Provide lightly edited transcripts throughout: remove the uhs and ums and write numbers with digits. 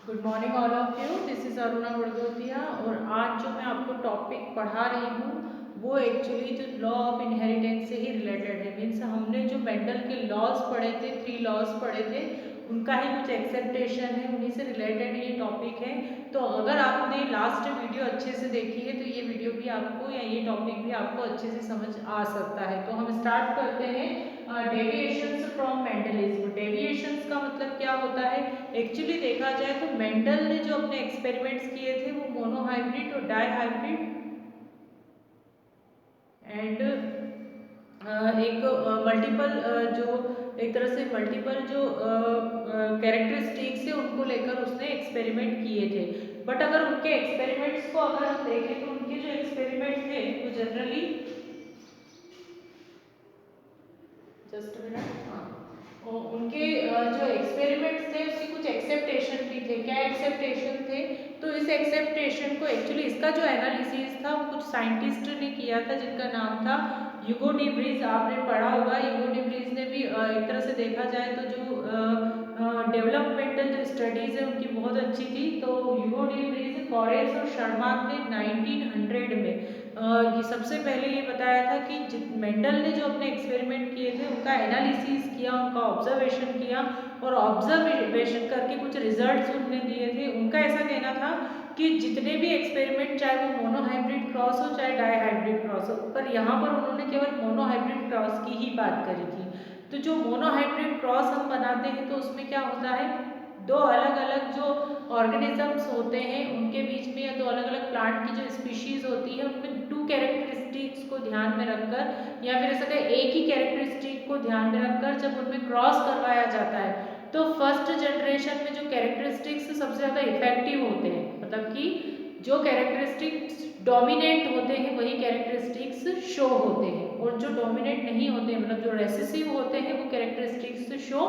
Good morning all of you. This is Aruna Badgotiya और आज जो मैं आपको टॉपिक पढ़ा रही हूँ वो एक्चुअली जो लॉ ऑफ इनहेरिटेंस से ही रिलेटेड है। मीन्स हमने जो मेंडल के लॉज पढ़े थे, 3 लॉज पढ़े थे, उनका ही कुछ एक्सेप्टेशन है, उन्हीं से रिलेटेड ये टॉपिक है। तो अगर आपने लास्ट वीडियो अच्छे से देखी है तो ये वीडियो भी आपको या ये टॉपिक भी आपको अच्छे से समझ आ सकता है। तो हम स्टार्ट करते हैं डेविएशंस फ्रॉम मेंडलिज्म। डेविएशंस का मतलब क्या होता है? एक्चुअली देखा जाए तो मेंडल ने जो अपने एक्सपेरिमेंट्स किए थे वो मोनोहाइब्रिड और डाईहाइब्रिड एंड एक मल्टीपल जो एक तरह से मल्टीपल जो कैरेक्टरिस्टिक्स है उनको लेकर उसने एक्सपेरिमेंट किए थे। बट अगर उनके एक्सपेरिमेंट्स को अगर हम देखें तो उनके जो एक्सपेरिमेंट थे वो जनरली जस्ट मिनट, हाँ, उनके जो एक्सपेरिमेंट्स थे उसकी कुछ एक्सेप्टेशन भी थे। क्या एक्सेप्टेशन थे? तो इस एक्सेप्टेशन को एक्चुअली इसका जो एनालिसिस था वो कुछ साइंटिस्ट ने किया था जिनका नाम था ह्यूगो डी व्रीज। आपने पढ़ा होगा, ह्यूगो डी व्रीज ने भी एक तरह से देखा जाए तो जो डेवलपमेंटल जो स्टडीज है उनकी बहुत अच्छी थी। तो ह्यूगो डी व्रीज, कॉरेस और शर्माक ने 1900 में ये सबसे पहले ये बताया था कि मेंडल ने जो अपने एक्सपेरिमेंट किए थे उनका एनालिसिस किया, उनका ऑब्जर्वेशन किया और ऑब्जर्वेशन करके कुछ रिजल्ट्स उन्होंने दिए थे। उनका ऐसा कहना था कि जितने भी एक्सपेरिमेंट, चाहे वो मोनोहाइब्रिड क्रॉस हो चाहे डाईहाइब्रिड क्रॉस हो, पर यहाँ पर उन्होंने केवल मोनोहाइब्रिड क्रॉस की ही बात करी थी। तो जो मोनोहाइब्रिड क्रॉस हम बनाते हैं तो उसमें क्या होता है, दो अलग अलग जो ऑर्गेनिजम्स होते हैं उनके बीच में, या दो अलग अलग प्लांट की जो स्पीशीज होती है उनमें टू कैरेक्टरिस्टिक्स को ध्यान में रखकर या फिर ऐसा कहें एक ही कैरेक्टरिस्टिक को ध्यान में रखकर जब उनमें क्रॉस करवाया जाता है तो फर्स्ट जनरेशन में जो कैरेक्टरिस्टिक्स सबसे ज़्यादा इफेक्टिव होते हैं, मतलब कि जो कैरेक्टरिस्टिक्स डोमिनेट होते हैं वही कैरेक्टरिस्टिक्स शो होते हैं, और जो डोमिनेट नहीं होते हैं मतलब जो रेसेसिव होते हैं वो कैरेक्टरिस्टिक्स शो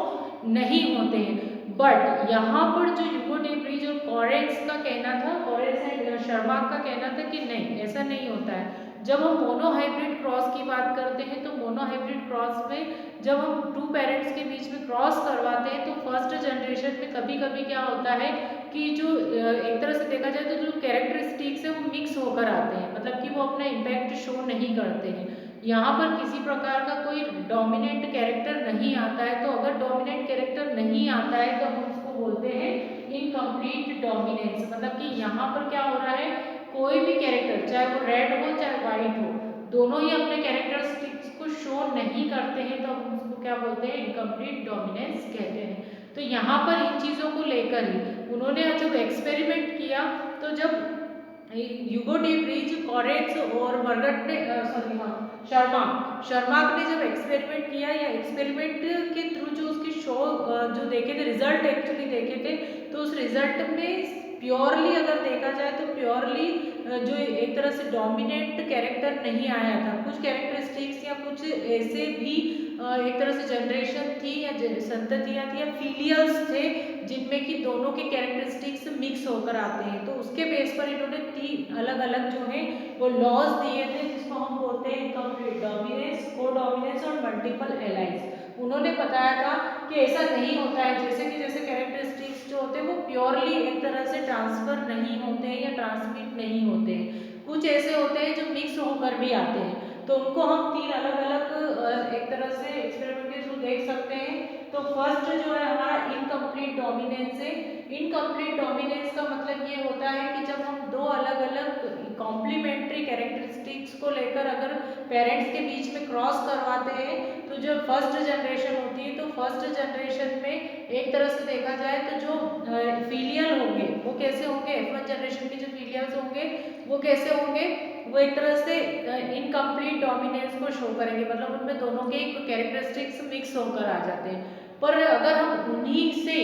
नहीं होते हैं। बट यहाँ पर जो ह्यूगो डी व्रीज और कॉरेंस का कहना था, कॉरेंस एंड शर्मा का कहना था कि नहीं, ऐसा नहीं होता है। जब हम मोनोहाइब्रिड क्रॉस की बात करते हैं तो मोनोहाइब्रिड क्रॉस में जब हम टू पेरेंट्स के बीच में क्रॉस करवाते हैं तो फर्स्ट जनरेशन में कभी कभी क्या होता है कि जो एक तरह से देखा जाए तो जो कैरेक्टरिस्टिक्स है वो मिक्स होकर आते हैं, मतलब कि वो अपना इम्पैक्ट शो नहीं करते हैं। यहाँ पर किसी प्रकार का कोई डोमिनेंट कैरेक्टर नहीं आता है। तो अगर डोमिनेंट कैरेक्टर नहीं आता है तो हम उसको बोलते हैं इनकम्प्लीट डोमिनेंस। मतलब कि यहाँ पर क्या हो रहा है, कोई भी कैरेक्टर चाहे वो रेड हो चाहे व्हाइट हो, दोनों ही अपने कैरेक्टरिस्टिक्स को शो नहीं करते हैं, तो हम उसको क्या बोलते हैं, इनकम्प्लीट डोमिनेंस कहते हैं। तो यहाँ पर इन चीज़ों को लेकर ही उन्होंने जब एक्सपेरिमेंट किया तो जब ह्यूगो डी व्रीज, कॉरेंस और बर्गट ने सॉरी हाँ शर्मा शर्माक ने जब एक्सपेरिमेंट किया या एक्सपेरिमेंट के थ्रू जो उसके शो जो देखे थे, रिजल्ट एक्चुअली देखे थे, तो उस रिजल्ट में प्योरली अगर देखा जाए तो प्योरली जो एक तरह से डोमिनेंट कैरेक्टर नहीं आया था। कुछ कैरेक्टरिस्टिक्स या कुछ ऐसे भी एक तरह से जनरेशन थी या संततियाँ थी या फीलियल्स थे जिनमें कि दोनों के कैरेक्टरिस्टिक्स मिक्स होकर आते हैं। तो उसके बेस पर इन्होंने 3 अलग अलग जो है वो लॉज दिए थे जिसको हम बोलते हैं इनकम्प्लीट डोमिनेंस, को डोमिनेंस और मल्टीपल एलाइज। उन्होंने बताया था कि ऐसा नहीं होता है, जैसे कि जैसे कैरेक्टरिस्टिक्स जो होते हैं वो प्योरली एक तरह से ट्रांसफर नहीं होते हैं या ट्रांसमिट नहीं होते हैं, कुछ ऐसे होते हैं जो मिक्स होकर भी आते हैं। तो उनको हम 3 अलग अलग एक तरह से एक्सपेरिमेंट के थ्रू देख सकते हैं। तो फर्स्ट जो है हमारा इनकम्प्लीट डोमिनेंस है। इनकम्प्लीट डोमिनेंस का मतलब ये होता है कि जब हम दो अलग अलग कॉम्प्लीमेंट्री कैरेक्टरिस्टिक्स को लेकर अगर पेरेंट्स के बीच में क्रॉस करवाते हैं तो जो फर्स्ट जनरेशन होती है तो फर्स्ट जनरेशन में एक तरह से देखा जाए तो जो फीलियल होंगे वो कैसे होंगे, F1 जनरेशन के जो फीलियल्स होंगे वो कैसे होंगे, वो एक तरह से इनकम्प्लीट डोमिनेंस को शो करेंगे, मतलब उनमें दोनों के कैरेक्टरिस्टिक्स मिक्स होकर आ जाते हैं। पर अगर हम उन्हीं से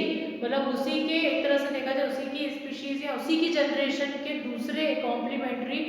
मतलब उसी के एक तरह से देखा जाए उसी की स्पीशीज या उसी की जनरेशन के दूसरे कॉम्प्लीमेंट्री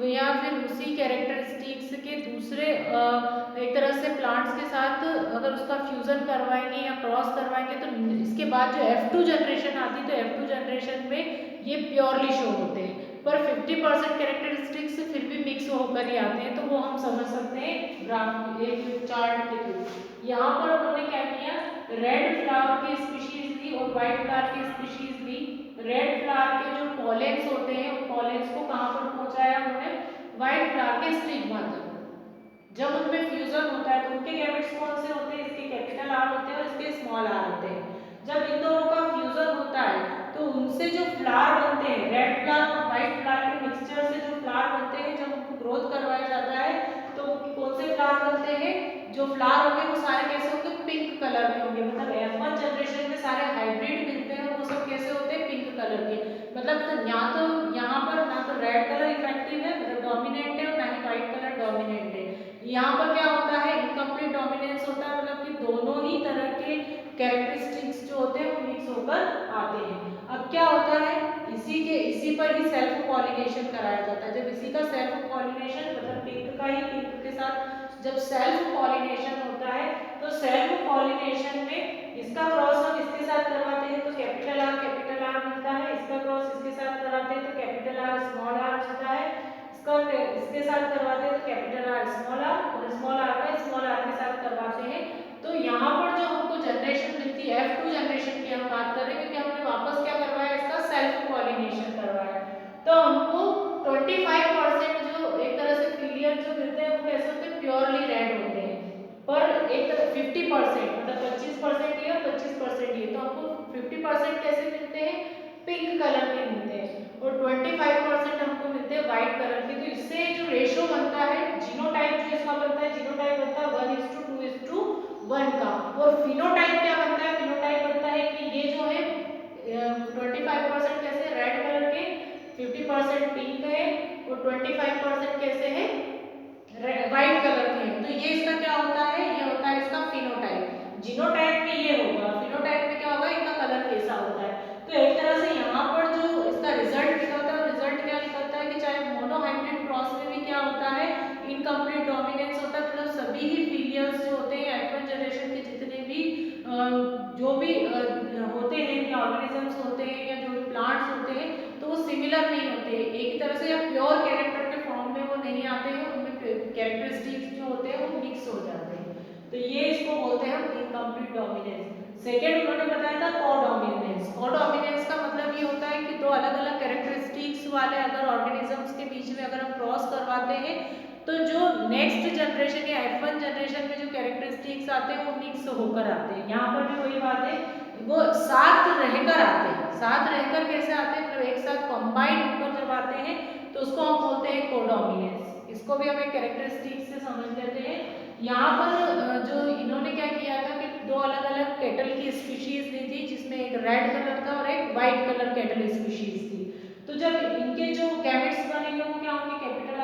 या फिर उसी कैरेक्टरिस्टिक्स के दूसरे एक तरह से प्लांट्स के साथ अगर उसका फ्यूजन करवाएंगे या क्रॉस करवाएंगे तो इसके बाद जो F2 जनरेशन आती है तो F2 जनरेशन में ये प्योरली शो होते हैं। पर 50% कैरेक्टरिस्टिक्स फिर भी मिक्स होकर ही आते हैं, तो वो हम समझ सकते हैं ग्राफ एक चार्ट के थ्रू। यहाँ पर उन्होंने क्या किया, रेड फ्लावर की स्पीशीज ली और व्हाइट फ्लावर की स्पीशीज ली। रेड फ्लावर के जो पॉलेन्स होते हैं उन पॉलेन्स को कहाँ पर पहुंचाया उन्होंने, व्हाइट फ्लावर के स्टिग्मा तक। जब उनमें फ्यूजन होता है तो उनके गैमेट्स कौन से होते हैं, इसके कैपिटल आर होते हैं और इसके स्मॉल आर होते हैं। जब इन दोनों का फ्यूजन होता है तो उनसे जो फ्लावर बनते हैं, रेड फ्लावर और व्हाइट फ्लावर के मिक्सचर से जो फ्लावर बनते हैं, जब उनको ग्रोथ करवाया जाता है तो कौन से फ्लावर बनते हैं, जो फ्लावर होंगे वो सारे कैसे होंगे, पिंक कलर के होंगे। मतलब F1 जनरेशन में सारे हाइब्रिड मिलते हैं और वो सब कैसे होते हैं, पिंक कलर के। मतलब तो यहाँ पर ना तो रेड कलर इफेक्टिव है, मतलब डोमिनेंट है, और ना ही व्हाइट कलर डोमिनेंट है। यहाँ पर क्या होता है, इनकम्प्लीट डोमिनेंस होता है, मतलब कि दोनों ही तरह के कैरेक्टरिस्टिक्स जो होते हैं वो मिक्स होकर आते हैं। अब क्या होता है, इसी पर ही सेल्फ पॉलिनेशन कराया जाता है। जब इसी का सेल्फ पॉलिनेशन, मतलब पिंक का ही पिंक के साथ जब सेल्फ पॉलिनेशन होता है तो सेल्फ पॉलिनेशन में इसका क्रॉस हम इसके साथ करवाते हैं तो कैपिटल आर मिलता है, इसका क्रॉस इसके साथ कराते हैं तो कैपिटल आर स्मॉल आर मिलता है, इसके साथ करवाते हैं तो कैपिटल आर स्मॉल आर, और स्मॉल आर का स्मॉल आर के साथ करवाते हैं। तो यहाँ पर जो हमको जनरेशन मिलती है F2 जनरेशन की हम बात कर रहे हैं, क्योंकि हमने वापस क्या करवाया, इसका सेल्फ पॉलिनेशन करवाया। तो हमको 25% जो एक तरह से फिलियर जो मिलते हैं वो कैसे होते हैं, प्योरली रेड होते हैं। पर एक तरह 50% मतलब 25% ये और 25% ये, तो हमको 50% कैसे मिलते हैं, पिंक कलर के मिलते हैं, और 25% हमको मिलते हैं व्हाइट कलर के। तो इससे जो रेशो बनता है, जीनोटाइप जो इसका बनता है, जीनोटाइप बनता है 1:2:1 का। और फिनोटाइप क्या बनता है, फिनोटाइप बनता है कि ये जो है 25% कैसे रेड कलर के, 50% पिंक है, और 25% कैसे है, व्हाइट कलर के हैं। तो ये इसका क्या होता है, ये होता है इसका फिनोटाइप। जीनोटाइप में ये होगा, फिनोटाइप में क्या होगा, इनका कलर कैसा होता है। तो एक तरह से यहाँ पर जो इसका रिजल्ट निकलता है, रिजल्ट क्या निकलता है कि चाहे मोनोहाइब्रिड क्रॉस में भी क्या होता है, इनकम्प्लीट डोमिनेंस होता है। मतलब सभी ही फीलियर्स जो होते हैं F1 जनरेशन के जितने भी जो भी होते हैं या ऑर्गेनिजम्स होते हैं या जो भी प्लांट्स होते हैं, तो वो सिमिलर नहीं होते, एक ही तरह से या प्योर कैरेक्टर के फॉर्म में वो नहीं आते हैं, उनमें कैरेक्टरिस्टिक्स जो होते हैं वो मिक्स हो जाते हैं। तो ये इसको बोलते हैं हम इनकम्प्लीट डोमिनेंस। सेकेंड उन्होंने बताया था कोडोमिनेंस। कोडोमिनेंस का मतलब ये होता है कि दो अलग अलग कैरेक्टरिस्टिक्स वाले अगर ऑर्गेनिजम्स के बीच में अगर हम क्रॉस करवाते हैं तो जो नेक्स्ट जनरेशन या F1 जनरेशन में जो कैरेक्टरिस्टिक्स आते हैं वो मिक्स होकर आते हैं। यहाँ पर भी वही बात है, वो साथ रहकर आते हैं। साथ रहकर कैसे आते हैं, मतलब एक साथ कंबाइन होकर जब आते हैं तो उसको हम बोलते हैं कोडोमिनेंस। इसको भी हम एक कैरेक्टरिस्टिक से समझ लेते हैं। यहाँ पर जो इन्होंने क्या किया था कि दो अलग अलग कैटल की स्पीशीज ली थी, जिसमें एक रेड कलर था और एक व्हाइट कलर कैटल स्पीशीज थी। तो जब इनके जो गैमेट्स बनेंगे वो क्या होंगे, कैपिटल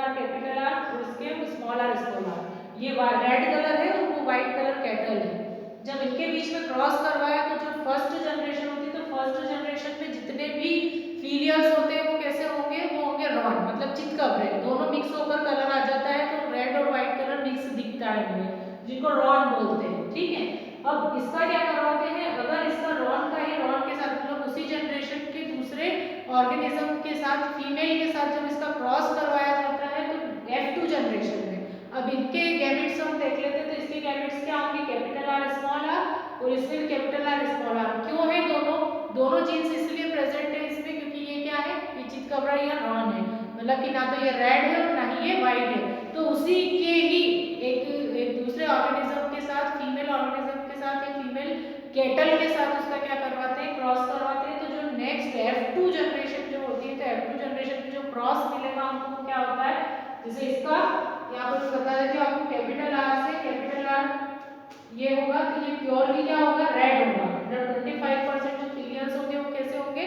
आर और इसके स्मॉल आर स्मॉल आर। ये रेड कलर है और वो व्हाइट कलर कैटल है। जब इनके बीच में क्रॉस करवाया तो जो फर्स्ट जनरेशन होती है, तो फर्स्ट जनरेशन में जितने भी फीलियर्स होते हैं वो कैसे होंगे, वो होंगे रॉन, मतलब चितकबरे, दोनों मिक्स होकर कलर आ जाता है तो रेड और व्हाइट कलर मिक्स दिखता है हमें, जिनको रॉन बोलते हैं। ठीक है, अब इसका क्या करवाते हैं, अगर इसका रॉन का ही रॉन के साथ मतलब उसी जनरेशन के दूसरे ऑर्गेनिज्म के साथ फीमेल के साथ जब इसका क्रॉस करवाया जाता है तो F2 जनरेशन में, अब इनके गैमेट्स हम देख लेते हैं। तो इसके गैमेट्स क्या होंगे, कैपिटल आर स्मॉल आर, और इसमें भी कैपिटल आर स्मॉल आर। क्यों है, दोनों जीन्स इसलिए प्रेजेंट है इसमें क्योंकि ये क्या है, ये चितकबरा या रॉन है, मतलब कि ना तो ये रेड है और ना ही ये व्हाइट है। तो उसी के ही एक दूसरे ऑर्गेनिज्म के साथ, फीमेल ऑर्गेनिज्म के साथ या फीमेल केटल के साथ उसका क्या करवाते हैं, क्रॉस करवाते हैं। तो जो नेक्स्ट F2 जनरेशन जो होती है, तो F2 जनरेशन में जो क्रॉस मिलेगा हमको क्या होता है, जैसे इसका यहाँ पर बता देते हैं आपको, कैपिटल आर से कैपिटल आर ये होगा तो ये प्योरली क्या होगा, रेड होगा। मतलब 25% जो फिलियंस होंगे वो कैसे होंगे,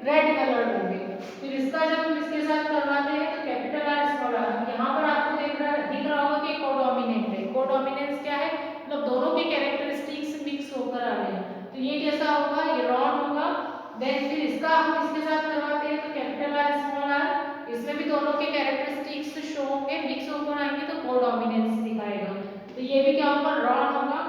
रेड कलर होंगे। फिर इसका जब हम इसके साथ करवाते हैं तो कैपिटल आर स्मॉल आर, यहाँ पर आपको दिख रहा होगा कि कोडोमिनेंट है। कोडोमिनेंस क्या है, मतलब दोनों के कैरेक्टरिस्टिक्स मिक्स होकर आ रहे हैं। तो ये कैसा होगा, ये रॉन होगा। देन फिर इसका हम इसके साथ करवाते हैं तो कैपिटल आर स्मॉल आर, इसमें भी दोनों के कैरेक्टरिस्टिक्स शो होंगे, मिक्स होकर आएंगे तो कोडोमिनेंस दिखाएगा। तो ये भी क्या होगा, रॉन होगा।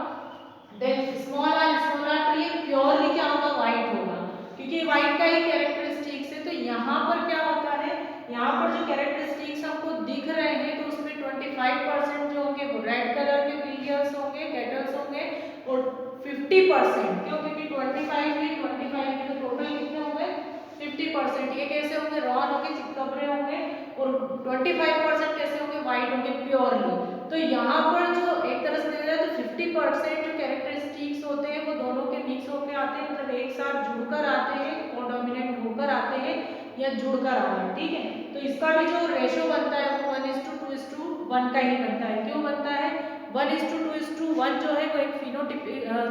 देन स्मॉल आर तो ये प्योरली क्या होगा, व्हाइट होगा, क्योंकि व्हाइट का ही कैरेक्टरिस्टिक्स है। तो यहाँ पर क्या होता है, यहाँ पर जो कैरेक्टरिस्टिक्स हमको दिख रहे हैं तो उसमें 25% जो होंगे वो रेड कलर के फिलियर्स होंगे, कैटल्स होंगे, और 50% क्यों, क्योंकि 25 है, 25 में तो टोटल कितने हो गए 50% ये कैसे होंगे, रॉन होंगे, चितकबरे होंगे, और 25% कैसे होंगे, व्हाइट होंगे प्योरली। तो यहाँ पर जो एक तरह से देखा जाए तो 50% जो कैरेक्टरिस्टिक्स होते हैं वो दोनों के मिक्स होकर आते हैं, मतलब एक साथ जुड़कर आते हैं, कोडोमिनेंट होकर आते हैं या जुड़कर आते हैं, ठीक है। तो इसका भी जो रेशो बनता है वो 1:2:1 का ही बनता है। क्यों बनता है? 1:2:1 जो है वो एक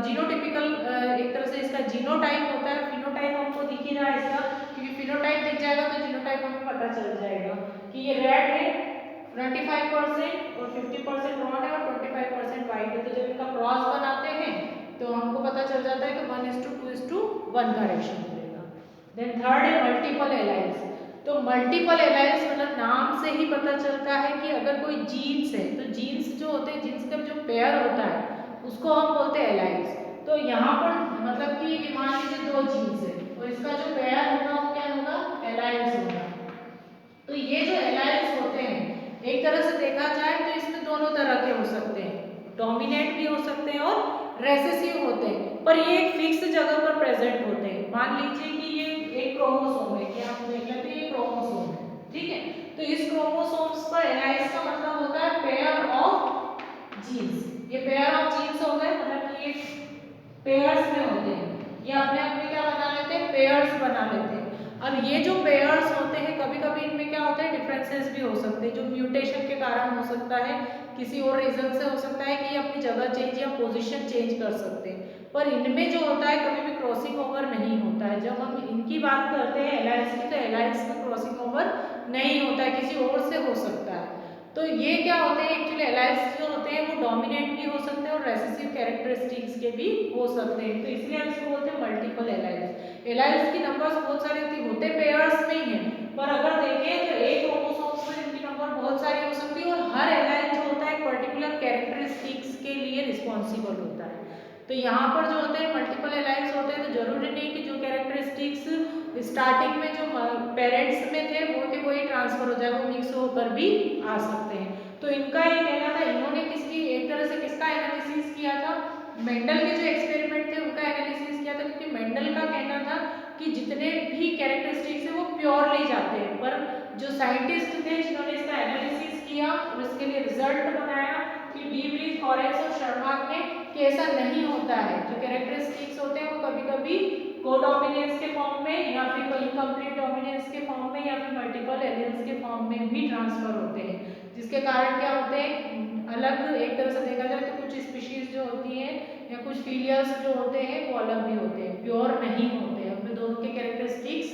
जीनोटिपिकल एक तरह से इसका जीनोटाइप होता है। फिनोटाइप हमको दिख ही रहा है इसका, क्योंकि फिनोटाइप दिख जाएगा तो जीनोटाइप हमें पता चल जाएगा कि ये रेड है 25% और 50% रॉड है और 25% वाइट है। तो जब इनका क्रॉस बनाते हैं तो हमको पता चल जाता है कि 1:2:1 का रेशो मिलेगा। देन थर्ड है मल्टीपल एलाइंस। तो मल्टीपल एलाइंस मतलब नाम से ही पता चलता है कि अगर कोई जीन्स है तो जीन्स जो होते हैं, जीन्स का जो पेयर होता है उसको हम बोलते हैं एलाइंस। तो यहाँ पर मतलब कि मान लीजिए दो जीन्स है तो इसका जो पेयर होगा वो क्या होगा, एलाइंस होगा। तो ये जो एलाइंस होते हैं एक तरह से देखा जाए तो इसमें दोनों तरह के हो सकते हैं, डोमिनेंट भी हो सकते हैं और रेसेसिव होते हैं, पर ये एक फिक्स जगह पर प्रेजेंट होते हैं। मान लीजिए कि ये एक क्रोमोसोम है, कि आप देख लेते हैं ये क्रोमोसोम है, ठीक है। तो इस क्रोमोसोम्स पर एलाइंस का मतलब होता है पेयर ऑफ जीन्स। ये पेयर ऑफ जीन्स हो गए, मतलब कि ये पेयर्स में होते हैं, ये अपने अपने क्या बना लेते हैं, पेयर्स बना लेते हैं। अब ये जो पेयर्स होते हैं कभी कभी इनमें क्या होता है, डिफरेंसेस भी हो सकते हैं, जो म्यूटेशन के कारण हो सकता है, किसी और रीजन से हो सकता है कि ये अपनी जगह चेंज या पोजीशन चेंज कर सकते हैं। पर इनमें जो होता है कभी भी क्रॉसिंग ओवर नहीं होता है। जब हम इनकी बात करते हैं एलायंस की, तो एलायंस में क्रॉसिंग ओवर नहीं होता है, किसी और से हो सकता है। तो ये क्या होते हैं एक्चुअली, एलायंस जो होते हैं वो डोमिनेंट भी हो सकते हैं और रेसेसिव कैरेक्टरिस्टिक्स के भी हो सकते हैं। तो इसलिए हम इसको बोलते हैं मल्टीपल एलायंस। एलायंस की नंबर्स बहुत सारी होते पेयर्स में ही है, पर अगर देखें तो एक क्रोमोसोम्स में इनकी नंबर बहुत सारी हो सकती है और हर एलायंस जो होता है एक पर्टिकुलर कैरेक्टरिस्टिक्स के लिए रिस्पॉन्सिबल होता है। तो यहाँ पर जो होते हैं मल्टीपल एलायंस होते हैं, तो जरूरी नहीं कि जो कैरेक्टरिस्टिक्स स्टार्टिंग में जो पेरेंट्स में थे वो के वही ट्रांसफर हो जाए, वो मिक्स होकर भी आ सकते हैं। तो इनका ये कहना था, इन्होंने किसकी एक तरह से किसका एनालिसिस किया था, मेंडल के जो एक्सपेरिमेंट थे उनका एनालिसिस किया था। क्योंकि मेंडल का कहना था कि जितने भी कैरेक्टरिस्टिक्स है वो प्योरली जाते हैं, पर जो साइंटिस्ट थे जिन्होंने इसका एनालिसिस किया और इसके लिए रिजल्ट बनाया कि डी ब्रीज, कॉरेंस और शर्माक ने, कि ऐसा नहीं होता है। जो कैरेक्टरिस्टिक्स होते हैं वो कभी कभी कोडोमिनेंस के फॉर्म में या फिर इनकम्प्लीट डोमिनेंस के फॉर्म में या फिर मल्टीपल एलियंस के फॉर्म में भी ट्रांसफर होते हैं, जिसके कारण क्या होते हैं, अलग एक तरह से देखा जाए तो कुछ स्पीशीज जो होती हैं या कुछ फीलियर्स जो होते हैं वो अलग भी होते हैं, प्योर नहीं होते हैं, उनमें दोनों के कैरेक्टरिस्टिक्स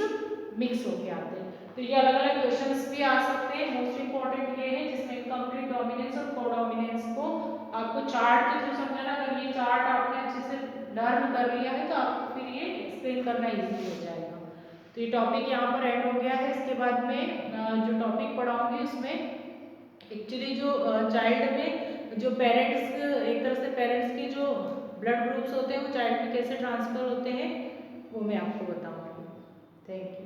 मिक्स होके आते हैं। तो ये अलग अलग क्वेश्चंस भी आ सकते हैं। मोस्ट इंपॉर्टेंट ये है जिसमें इनकम्प्लीट डोमिनेंस और कोडोमिनेंस को आपको चार्ट के थ्रू समझाना। अगर ये चार्ट आपने अच्छे से लर्न कर लिया है तो आपको फिर ये एक्सप्लेन करना इजी हो जाएगा। तो ये टॉपिक यहाँ पर एंड हो गया है। इसके बाद में जो टॉपिक पढ़ाऊंगी उसमें एक्चुअली जो चाइल्ड में जो पेरेंट्स, एक तरह से पेरेंट्स के जो ब्लड ग्रुप्स होते हैं वो चाइल्ड में कैसे ट्रांसफर होते हैं वो मैं आपको बताऊंगी। Thank you.